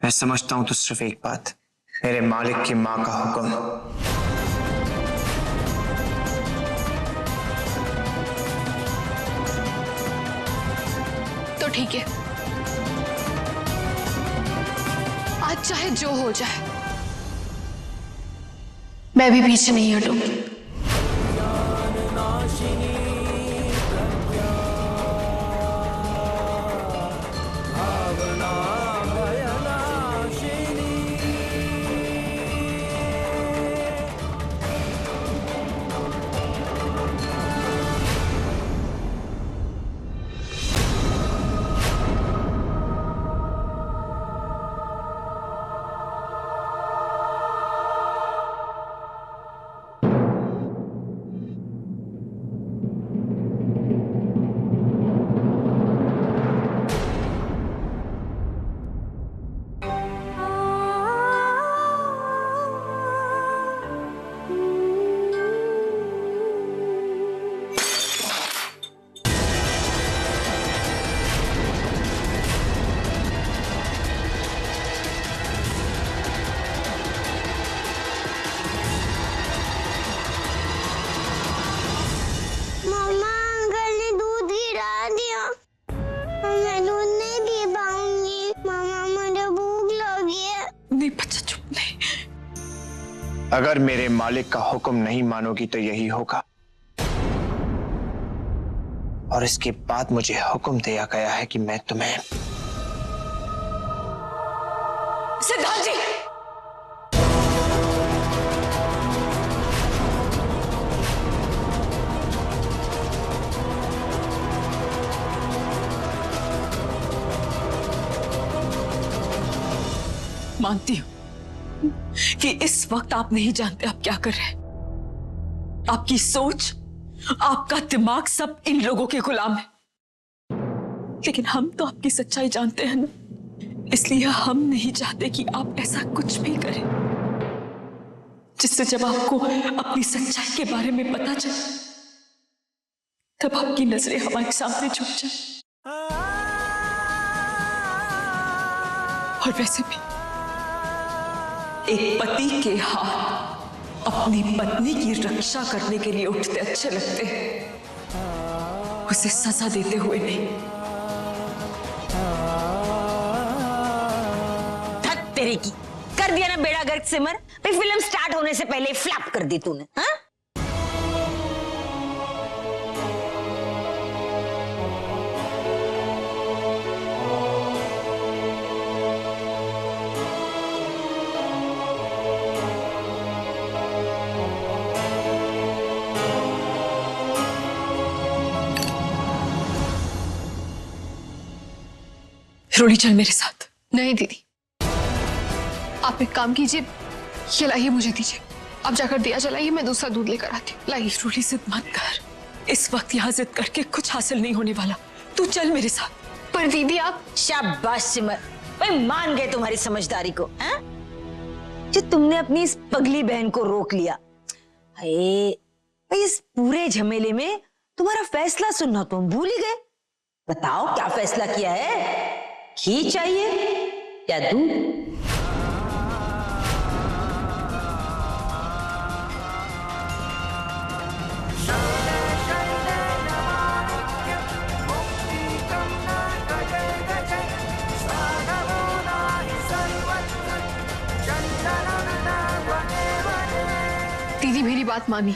मैं समझता हूं तो सिर्फ एक बात, मेरे मालिक की मां का हुक्म। तो ठीक है, आज चाहे जो हो जाए मैं भी पीछे नहीं हटूंगी। अगर मेरे मालिक का हुक्म नहीं मानोगी तो यही होगा, और इसके बाद मुझे हुक्म दिया गया है कि मैं तुम्हें। सिद्धार्थ जी, मानती हूं कि इस वक्त आप नहीं जानते आप क्या कर रहे हैं। आपकी सोच, आपका दिमाग सब इन लोगों के गुलाम है, लेकिन हम तो आपकी सच्चाई जानते हैं ना, इसलिए हम नहीं चाहते कि आप ऐसा कुछ भी करें जिससे जब आपको अपनी सच्चाई के बारे में पता चले तब आपकी नजरें हमारे सामने झुक जाए। और वैसे भी एक पति के हाथ अपनी पत्नी की रक्षा करने के लिए उठते अच्छे लगते हैं, उसे सजा देते हुए नहीं। धत तेरे की, कर दिया ना बेड़ा गर्क सिमर। भाई फिल्म स्टार्ट होने से पहले फ्लॉप कर दी तूने। हाँ? रोली चल मेरे साथ। नहीं दीदी, आप एक काम कीजिए, ये लाइए मुझे दीजिए, आप जाकर दिया जलाइए, मैं दूसरा दूध लेकर आती हूँ। लाइए। रोली जिद मत कर, इस वक्त यहाँ जिद करके कुछ हासिल नहीं होने वाला, तू चल मेरे साथ। पर दीदी आप। शाबाश सिमर, भाई मान गए तुम्हारी समझदारी को। हैं? जो तुमने अपनी इस पगली बहन को रोक लिया। भाई इस पूरे झमेले में तुम्हारा फैसला सुनना तुम भूल ही गए। बताओ क्या फैसला किया है? घी चाहिए या दूध? दीदी मेरी बात मानिए,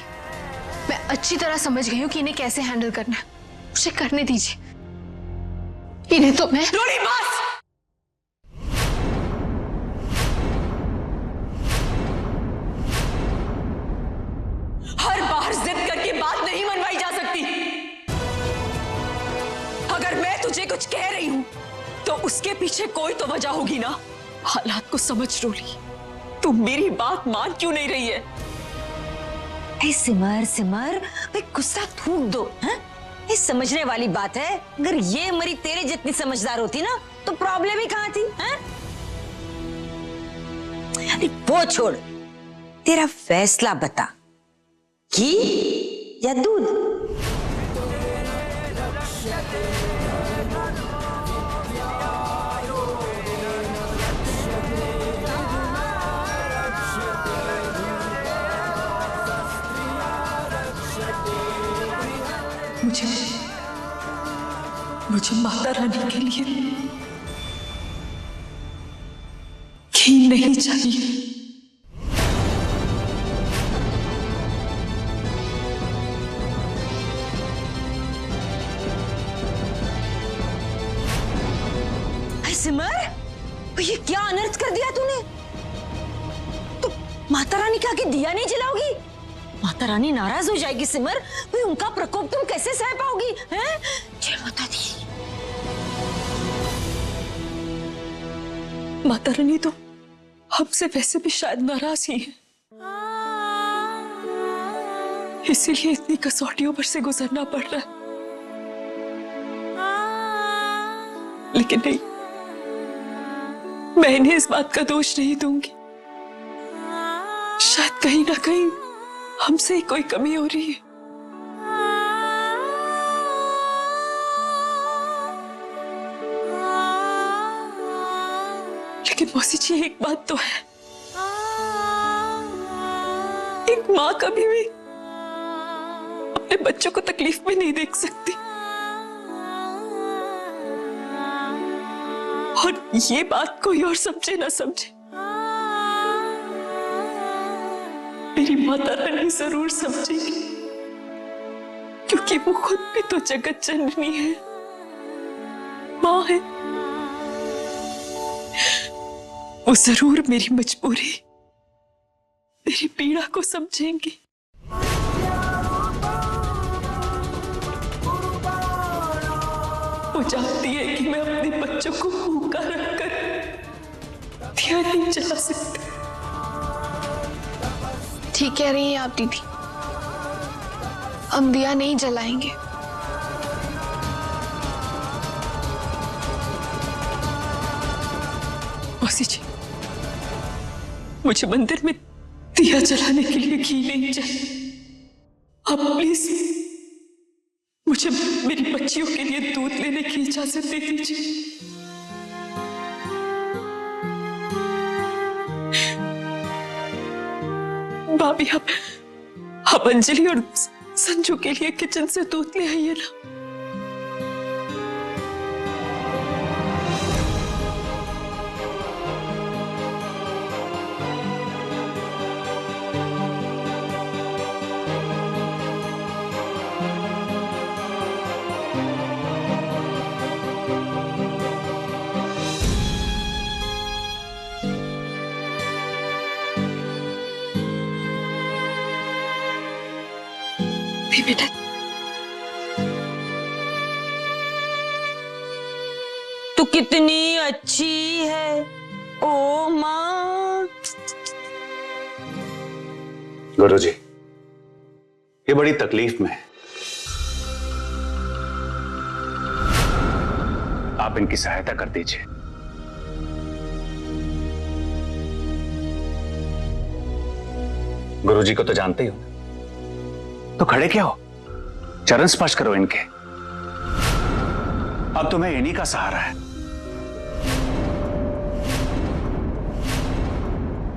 मैं अच्छी तरह समझ गई हूँ कि इन्हें कैसे हैंडल करना है, मुझे करने दीजिए। इन्हें तो मैं। रोली बस! हर बार जिद करके बात नहीं मनवाई जा सकती। अगर मैं तुझे कुछ कह रही हूं तो उसके पीछे कोई तो वजह होगी ना। हालात को समझ रोली, तू मेरी बात मान क्यों नहीं रही है? सिमर सिमर, भाई गुस्सा थूक दो। हैं? ये समझने वाली बात है। अगर ये मरी तेरे जितनी समझदार होती ना तो प्रॉब्लम ही कहां थी? हैं? अरे वो छोड़, तेरा फैसला बता, घी या दूध? मुझे माता रानी के लिए घी नहीं चाहिए। सिमर, ये क्या अनर्थ कर दिया तूने? तो माता रानी के आगे दिया नहीं जलाओगी? माता रानी नाराज हो जाएगी सिमर। भाई उनका प्रकोप तुम कैसे सह पाओगी? हैं? जय माता दी। माता रानी तो हमसे वैसे भी शायद नाराज ही है, इसीलिए इतनी कसौटियों पर से गुजरना पड़ रहा है। लेकिन नहीं, मैं इन्हें इस बात का दोष नहीं दूंगी। शायद कहीं ना कहीं हमसे ही कोई कमी हो रही है। लेकिन मौसी जी, एक बात तो है, एक माँ कभी भी अपने बच्चों को तकलीफ में नहीं देख सकती। और ये बात कोई और समझे ना समझे, मेरी माता रानी जरूर समझेगी, क्योंकि वो खुद भी तो जगत जननी है, माँ है। वो जरूर मेरी मजबूरी, मेरी पीड़ा को समझेंगी। वो जानती है कि मैं अपने बच्चों को भूखा रखकर दिया नहीं जला सकती। ठीक कह रही हैं आप दीदी, हम दिया नहीं जलाएंगे। मौसी जी, मुझे मंदिर में दिया जलाने के लिए घी नहीं चाहिए। आप प्लीज मुझे मेरी बच्चियों के लिए दूध लेने की इजाजत दे दीजिए। भाभी, आप अंजलि और संजू के लिए किचन से दूध ले आइए ना। बेटा, तू कितनी अच्छी है ओ माँ। गुरुजी, ये बड़ी तकलीफ में है, आप इनकी सहायता कर दीजिए। गुरुजी को तो जानते ही हो, तो खड़े क्या हो, चरण स्पर्श करो इनके। अब तुम्हें इन्हीं का सहारा है,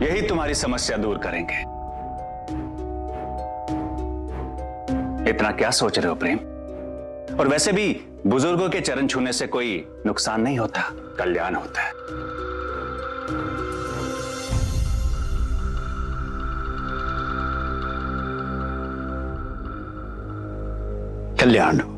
यही तुम्हारी समस्या दूर करेंगे। इतना क्या सोच रहे हो प्रेम? और वैसे भी बुजुर्गों के चरण छूने से कोई नुकसान नहीं होता, कल्याण होता है। कल्याण हो।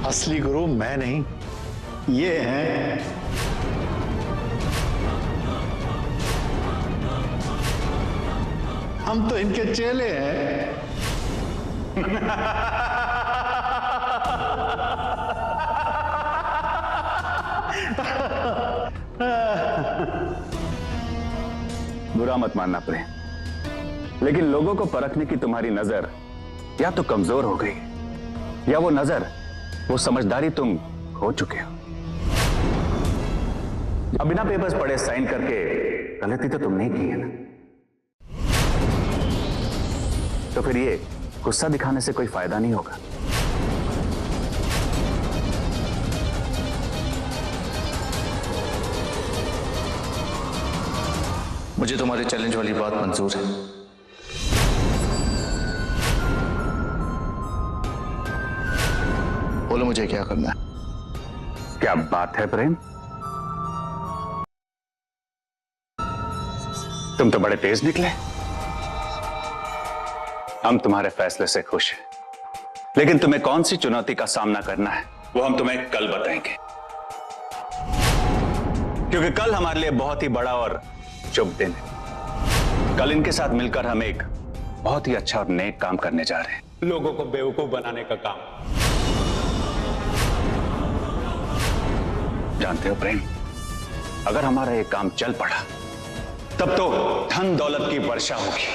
असली गुरु मैं नहीं, ये हैं। हम तो इनके चेले हैं। बुरा मत मानना प्रेम, लेकिन लोगों को परखने की तुम्हारी नजर या तो कमजोर हो गई या वो नजर, वो समझदारी तुम खो चुके हो। अब बिना पेपर्स पढ़े साइन करके गलती तो तुमने ही की है ना, तो फिर ये गुस्सा दिखाने से कोई फायदा नहीं होगा। मुझे तुम्हारे चैलेंज वाली बात मंजूर है। बोलो मुझे क्या करना है। क्या बात है प्रेम, तुम तो बड़े तेज निकले। हम तुम्हारे फैसले से खुश हैं, लेकिन तुम्हें कौन सी चुनौती का सामना करना है वो हम तुम्हें कल बताएंगे, क्योंकि कल हमारे लिए बहुत ही बड़ा और शुभ दिन है। कल इनके साथ मिलकर हम एक बहुत ही अच्छा और नेक काम करने जा रहे हैं, लोगों को बेवकूफ बनाने का काम। जानते हो प्रेम, अगर हमारा ये काम चल पड़ा तब तो धन दौलत की वर्षा होगी।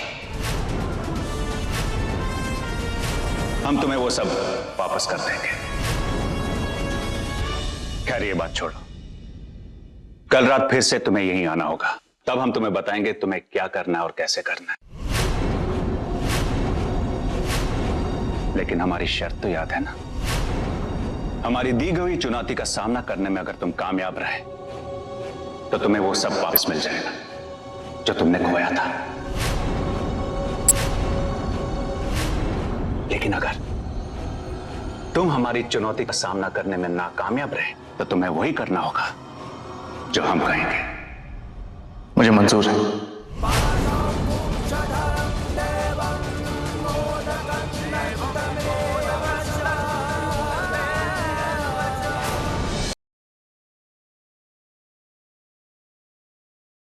हम तुम्हें वो सब वापस कर देंगे। खैर ये बात छोड़ो, कल रात फिर से तुम्हें यहीं आना होगा, तब हम तुम्हें बताएंगे तुम्हें क्या करना है और कैसे करना है। लेकिन हमारी शर्त तो याद है ना, हमारी दी गई चुनौती का सामना करने में अगर तुम कामयाब रहे तो तुम्हें वो सब वापस मिल जाएगा जो तुमने खोया था। लेकिन अगर तुम हमारी चुनौती का सामना करने में नाकामयाब रहे तो तुम्हें वही करना होगा जो हम कहेंगे। मुझे मंजूर है।